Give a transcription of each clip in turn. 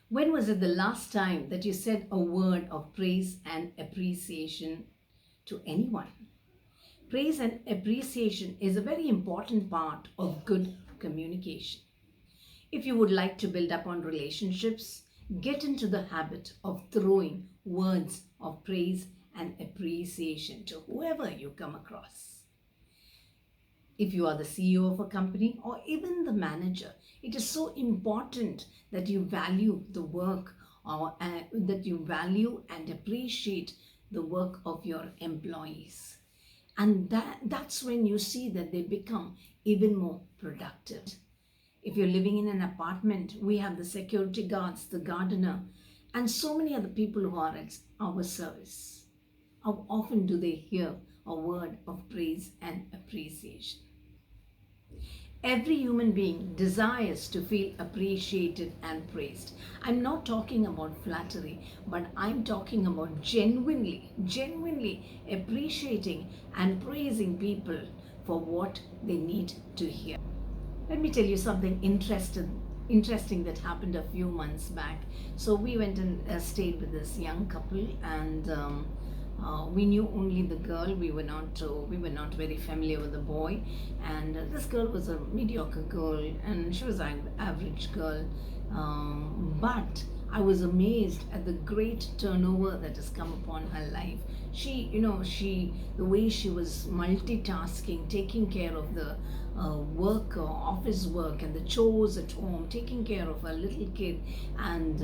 When was it the last time that you said a word of praise and appreciation to anyone? Praise and appreciation is a very important part of good communication. If you would like to build up on relationships, get into the habit of throwing words of praise and appreciation to whoever you come across. If you are the CEO of a company or even the manager, it is so important that you value the work or that you value and appreciate the work of your employees. And that's when you see that they become even more productive. If you're living in an apartment, we have the security guards, the gardener, and so many other people who are at our service. How often do they hear a word of praise and appreciation? Every human being desires to feel appreciated and praised. I'm not talking about flattery, but I'm talking about genuinely appreciating and praising people for what they need to hear. Let me tell you something interesting that happened a few months back. So we went and stayed with this young couple, and we knew only the girl. We were not very familiar with the boy, and this girl was a mediocre girl, and she was an average girl. But I was amazed at the great turnover that has come upon her life. The way she was multitasking, taking care of the work, office work, and the chores at home, taking care of her little kid, and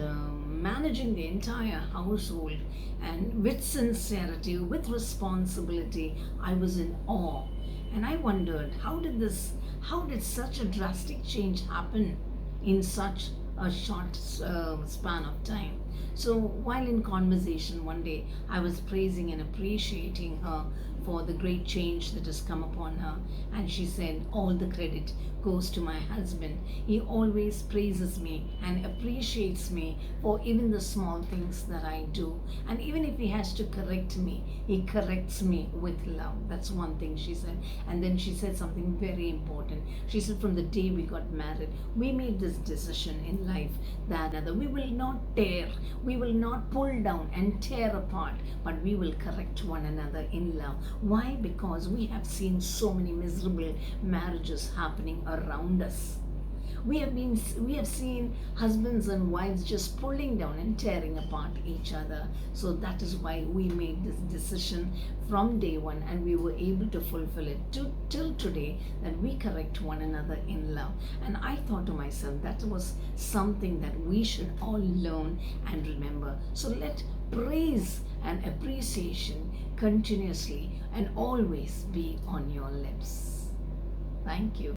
managing the entire household, and with sincerity, with responsibility. I was in awe, and I wondered, how did such a drastic change happen in such a short span of time? So while in conversation one day, I was praising and appreciating her for the great change that has come upon her, and she said, all the credit goes to my husband. He always praises me and appreciates me for even the small things that I do, and even if he has to correct me, he corrects me with love. That's one thing she said. And then she said something very important. She said, from the day we got married, we made this decision in life that we will not tear, we will not pull down and tear apart, but we will correct one another in love. Why? Because we have seen so many miserable marriages happening around us. We have seen husbands and wives just pulling down and tearing apart each other. So that is why we made this decision from day one, and we were able to fulfill it till today, that we correct one another in love. And I thought to myself, that was something that we should all learn and remember. So let praise and appreciation continuously and always be on your lips. Thank you.